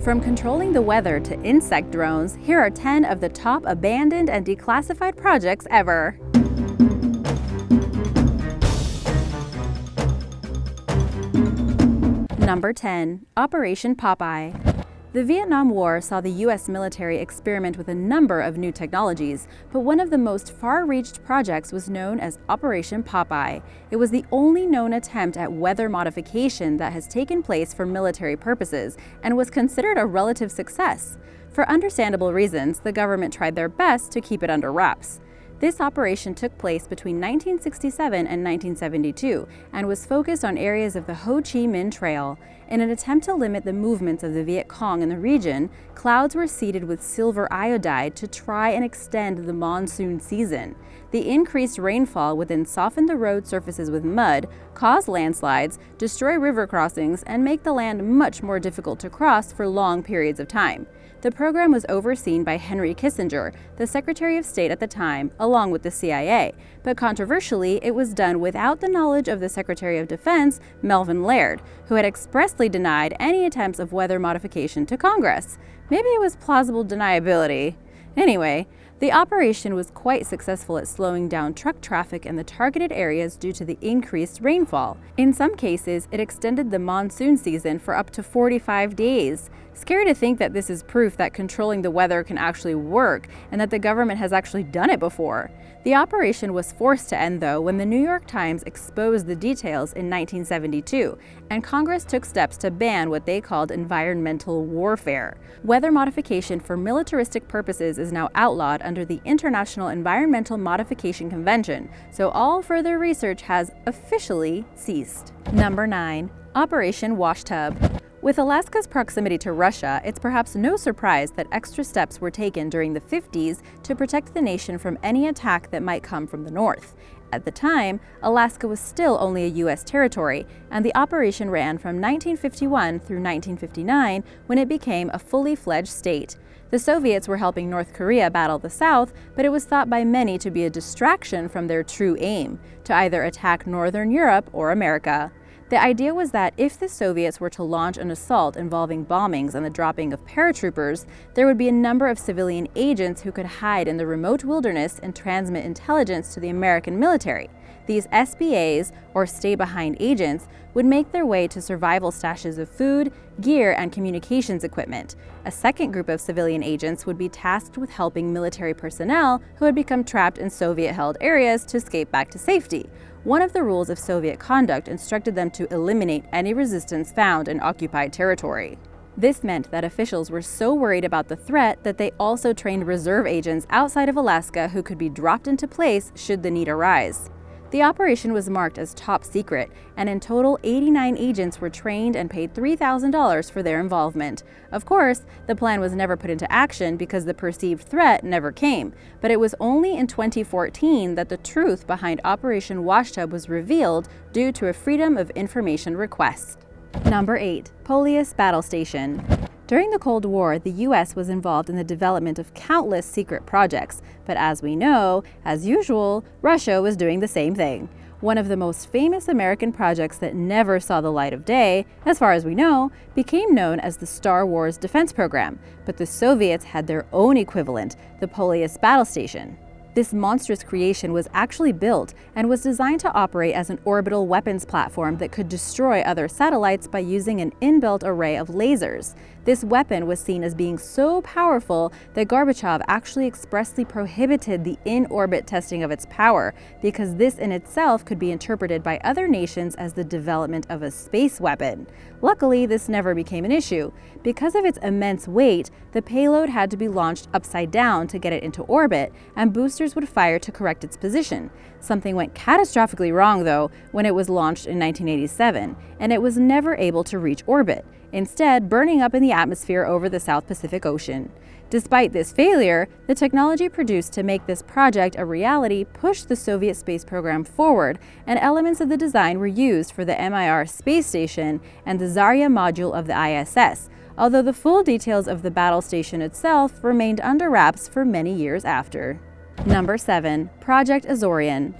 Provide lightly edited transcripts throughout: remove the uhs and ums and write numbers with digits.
From controlling the weather to insect drones, here are 10 of the top abandoned and declassified projects ever. Number 10. Operation Popeye. The Vietnam War saw the U.S. military experiment with a number of new technologies, but one of the most far-reached projects was known as Operation Popeye. It was the only known attempt at weather modification that has taken place for military purposes and was considered a relative success. For understandable reasons, the government tried their best to keep it under wraps. This operation took place between 1967 and 1972 and was focused on areas of the Ho Chi Minh Trail. In an attempt to limit the movements of the Vietcong in the region, clouds were seeded with silver iodide to try and extend the monsoon season. The increased rainfall would then soften the road surfaces with mud, cause landslides, destroy river crossings, and make the land much more difficult to cross for long periods of time. The program was overseen by Henry Kissinger, the Secretary of State at the time, along with the CIA, but controversially, it was done without the knowledge of the Secretary of Defense, Melvin Laird, who had expressly denied any attempts of weather modification to Congress. Maybe it was plausible deniability. Anyway, the operation was quite successful at slowing down truck traffic in the targeted areas due to the increased rainfall. In some cases, it extended the monsoon season for up to 45 days. Scary to think that this is proof that controlling the weather can actually work and that the government has actually done it before. The operation was forced to end, though, when the New York Times exposed the details in 1972, and Congress took steps to ban what they called environmental warfare. Weather modification for militaristic purposes is now outlawed under the International Environmental Modification Convention, so all further research has officially ceased. Number 9. Operation Washtub. With Alaska's proximity to Russia, it's perhaps no surprise that extra steps were taken during the 50s to protect the nation from any attack that might come from the north. At the time, Alaska was still only a U.S. territory, and the operation ran from 1951 through 1959 when it became a fully fledged state. The Soviets were helping North Korea battle the South, but it was thought by many to be a distraction from their true aim, to either attack Northern Europe or America. The idea was that if the Soviets were to launch an assault involving bombings and the dropping of paratroopers, there would be a number of civilian agents who could hide in the remote wilderness and transmit intelligence to the American military. These SBAs, or stay-behind agents, would make their way to survival stashes of food, gear, and communications equipment. A second group of civilian agents would be tasked with helping military personnel who had become trapped in Soviet-held areas to escape back to safety. One of the rules of Soviet conduct instructed them to eliminate any resistance found in occupied territory. This meant that officials were so worried about the threat that they also trained reserve agents outside of Alaska who could be dropped into place should the need arise. The operation was marked as top secret, and in total 89 agents were trained and paid $3,000 for their involvement. Of course, the plan was never put into action because the perceived threat never came, but it was only in 2014 that the truth behind Operation Washtub was revealed due to a Freedom of Information request. Number 8. Polyus Battlestation. During the Cold War, the U.S. was involved in the development of countless secret projects, but as we know, as usual, Russia was doing the same thing. One of the most famous American projects that never saw the light of day, as far as we know, became known as the Star Wars defense program, but the Soviets had their own equivalent, the Polyus Battlestation. This monstrous creation was actually built and was designed to operate as an orbital weapons platform that could destroy other satellites by using an inbuilt array of lasers. This weapon was seen as being so powerful that Gorbachev actually expressly prohibited the in-orbit testing of its power, because this in itself could be interpreted by other nations as the development of a space weapon. Luckily, this never became an issue. Because of its immense weight, the payload had to be launched upside down to get it into orbit, and boosters would fire to correct its position. Something went catastrophically wrong, though, when it was launched in 1987, and it was never able to reach orbit, instead burning up in the atmosphere over the South Pacific Ocean. Despite this failure, the technology produced to make this project a reality pushed the Soviet space program forward, and elements of the design were used for the Mir space station and the Zarya module of the ISS, although the full details of the battle station itself remained under wraps for many years after. Number 7. Project Azorian.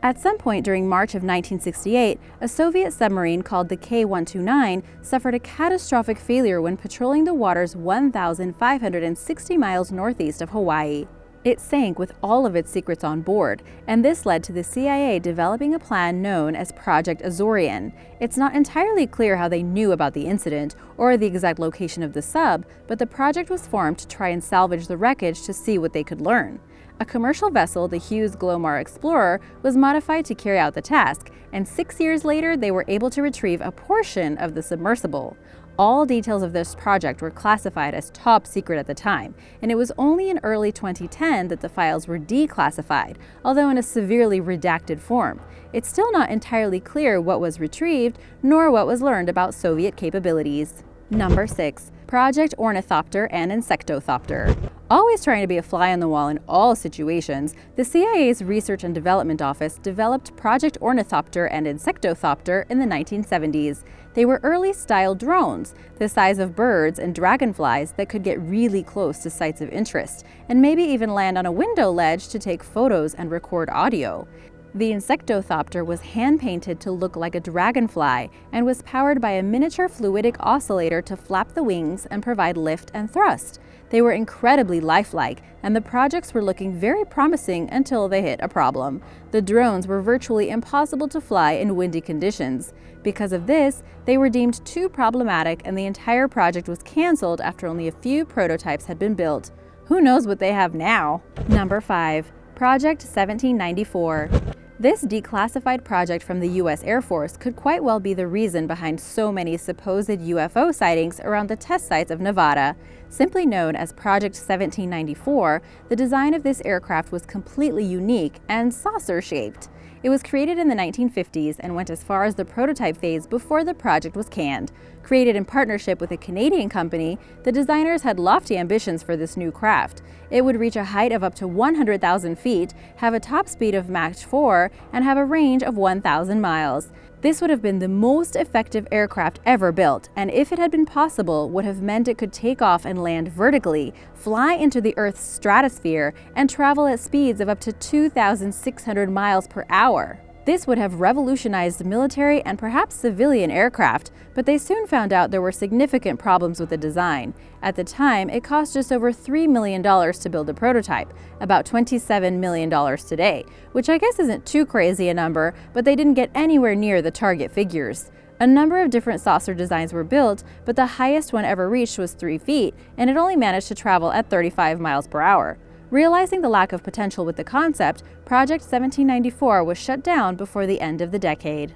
At some point during March of 1968, a Soviet submarine called the K-129 suffered a catastrophic failure when patrolling the waters 1,560 miles northeast of Hawaii. It sank with all of its secrets on board, and this led to the CIA developing a plan known as Project Azorian. It's not entirely clear how they knew about the incident or the exact location of the sub, but the project was formed to try and salvage the wreckage to see what they could learn. A commercial vessel, the Hughes Glomar Explorer, was modified to carry out the task, and 6 years later they were able to retrieve a portion of the submersible. All details of this project were classified as top secret at the time, and it was only in early 2010 that the files were declassified, although in a severely redacted form. It's still not entirely clear what was retrieved, nor what was learned about Soviet capabilities. Number 6. Project Ornithopter and Insectothopter. Always trying to be a fly on the wall in all situations, the CIA's Research and Development Office developed Project Ornithopter and Insectothopter in the 1970s. They were early-style drones, the size of birds and dragonflies that could get really close to sites of interest, and maybe even land on a window ledge to take photos and record audio. The Insectothopter was hand-painted to look like a dragonfly and was powered by a miniature fluidic oscillator to flap the wings and provide lift and thrust. They were incredibly lifelike, and the projects were looking very promising until they hit a problem. The drones were virtually impossible to fly in windy conditions. Because of this, they were deemed too problematic, and the entire project was canceled after only a few prototypes had been built. Who knows what they have now? Number 5. Project 1794. This declassified project from the U.S. Air Force could quite well be the reason behind so many supposed UFO sightings around the test sites of Nevada. Simply known as Project 1794, the design of this aircraft was completely unique and saucer-shaped. It was created in the 1950s and went as far as the prototype phase before the project was canned. Created in partnership with a Canadian company, the designers had lofty ambitions for this new craft. It would reach a height of up to 100,000 feet, have a top speed of Mach 4, and have a range of 1,000 miles. This would have been the most effective aircraft ever built, and if it had been possible, would have meant it could take off and land vertically, fly into the Earth's stratosphere, and travel at speeds of up to 2,600 miles per hour. This would have revolutionized military and perhaps civilian aircraft, but they soon found out there were significant problems with the design. At the time, it cost just over $3 million to build a prototype, about $27 million today, which I guess isn't too crazy a number, but they didn't get anywhere near the target figures. A number of different saucer designs were built, but the highest one ever reached was 3 feet, and it only managed to travel at 35 miles per hour. Realizing the lack of potential with the concept, Project 1794 was shut down before the end of the decade.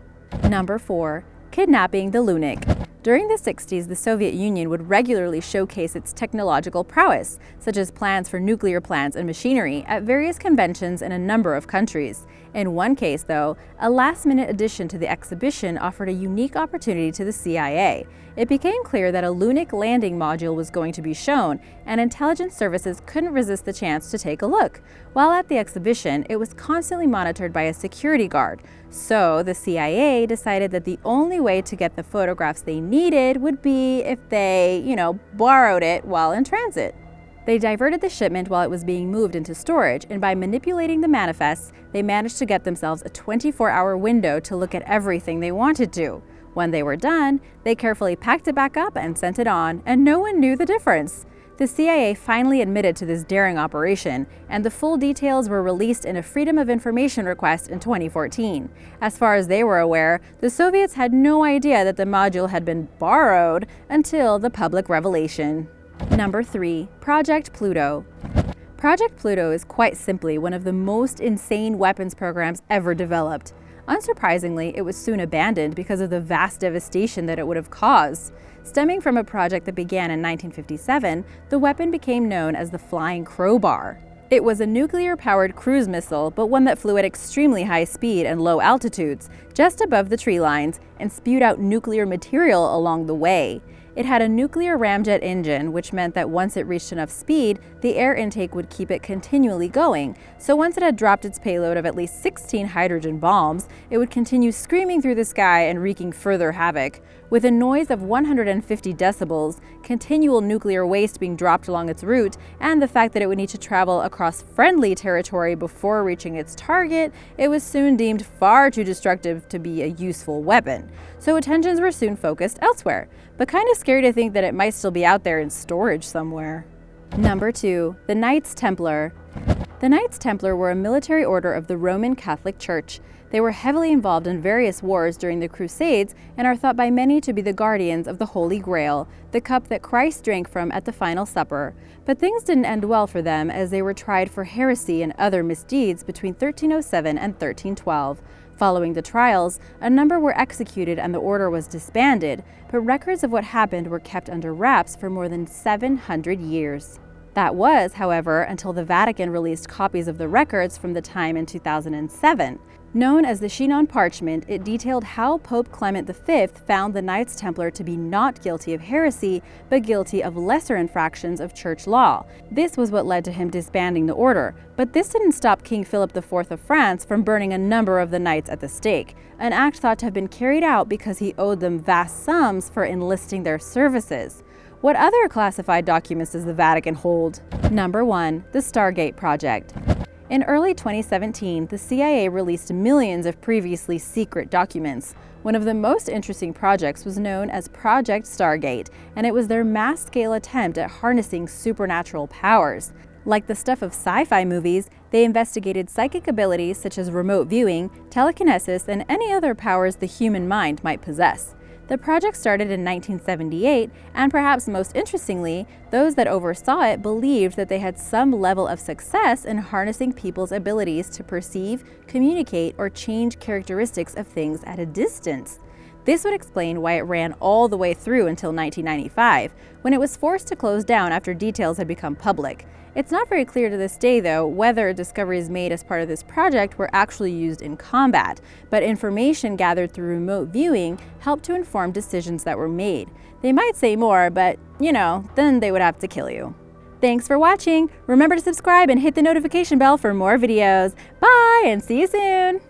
Number 4. Kidnapping the Lunik. During the 60s, the Soviet Union would regularly showcase its technological prowess, such as plans for nuclear plants and machinery, at various conventions in a number of countries. In one case, though, a last-minute addition to the exhibition offered a unique opportunity to the CIA. It became clear that a Lunik landing module was going to be shown, and intelligence services couldn't resist the chance to take a look. While at the exhibition, it was constantly monitored by a security guard, so the CIA decided that the only way to get the photographs they needed would be if they, borrowed it while in transit. They diverted the shipment while it was being moved into storage, and by manipulating the manifests, they managed to get themselves a 24-hour window to look at everything they wanted to. When they were done, they carefully packed it back up and sent it on, and no one knew the difference. The CIA finally admitted to this daring operation, and the full details were released in a Freedom of Information request in 2014. As far as they were aware, the Soviets had no idea that the module had been borrowed until the public revelation. Number 3. Project Pluto. Project Pluto is quite simply one of the most insane weapons programs ever developed. Unsurprisingly, it was soon abandoned because of the vast devastation that it would have caused. Stemming from a project that began in 1957, the weapon became known as the Flying Crowbar. It was a nuclear-powered cruise missile, but one that flew at extremely high speed and low altitudes, just above the tree lines, and spewed out nuclear material along the way. It had a nuclear ramjet engine, which meant that once it reached enough speed, the air intake would keep it continually going. So once it had dropped its payload of at least 16 hydrogen bombs, it would continue screaming through the sky and wreaking further havoc. With a noise of 150 decibels, continual nuclear waste being dropped along its route, and the fact that it would need to travel across friendly territory before reaching its target, it was soon deemed far too destructive to be a useful weapon. So attentions were soon focused elsewhere, but kind of scary to think that it might still be out there in storage somewhere. Number 2. The Knights Templar. The Knights Templar were a military order of the Roman Catholic Church. They were heavily involved in various wars during the Crusades and are thought by many to be the guardians of the Holy Grail, the cup that Christ drank from at the Final Supper. But things didn't end well for them, as they were tried for heresy and other misdeeds between 1307 and 1312. Following the trials, a number were executed and the order was disbanded, but records of what happened were kept under wraps for more than 700 years. That was, however, until the Vatican released copies of the records from the time in 2007. Known as the Chinon Parchment, it detailed how Pope Clement V found the Knights Templar to be not guilty of heresy, but guilty of lesser infractions of church law. This was what led to him disbanding the order, but this didn't stop King Philip IV of France from burning a number of the knights at the stake, an act thought to have been carried out because he owed them vast sums for enlisting their services. What other classified documents does the Vatican hold? Number 1. The Stargate Project. In early 2017, the CIA released millions of previously secret documents. One of the most interesting projects was known as Project Stargate, and it was their mass-scale attempt at harnessing supernatural powers. Like the stuff of sci-fi movies, they investigated psychic abilities such as remote viewing, telekinesis, and any other powers the human mind might possess. The project started in 1978, and perhaps most interestingly, those that oversaw it believed that they had some level of success in harnessing people's abilities to perceive, communicate, or change characteristics of things at a distance. This would explain why it ran all the way through until 1995, when it was forced to close down after details had become public. It's not very clear to this day, though, whether discoveries made as part of this project were actually used in combat, but information gathered through remote viewing helped to inform decisions that were made. They might say more, but, then they would have to kill you. Thanks for watching! Remember to subscribe and hit the notification bell for more videos. Bye, and see you soon!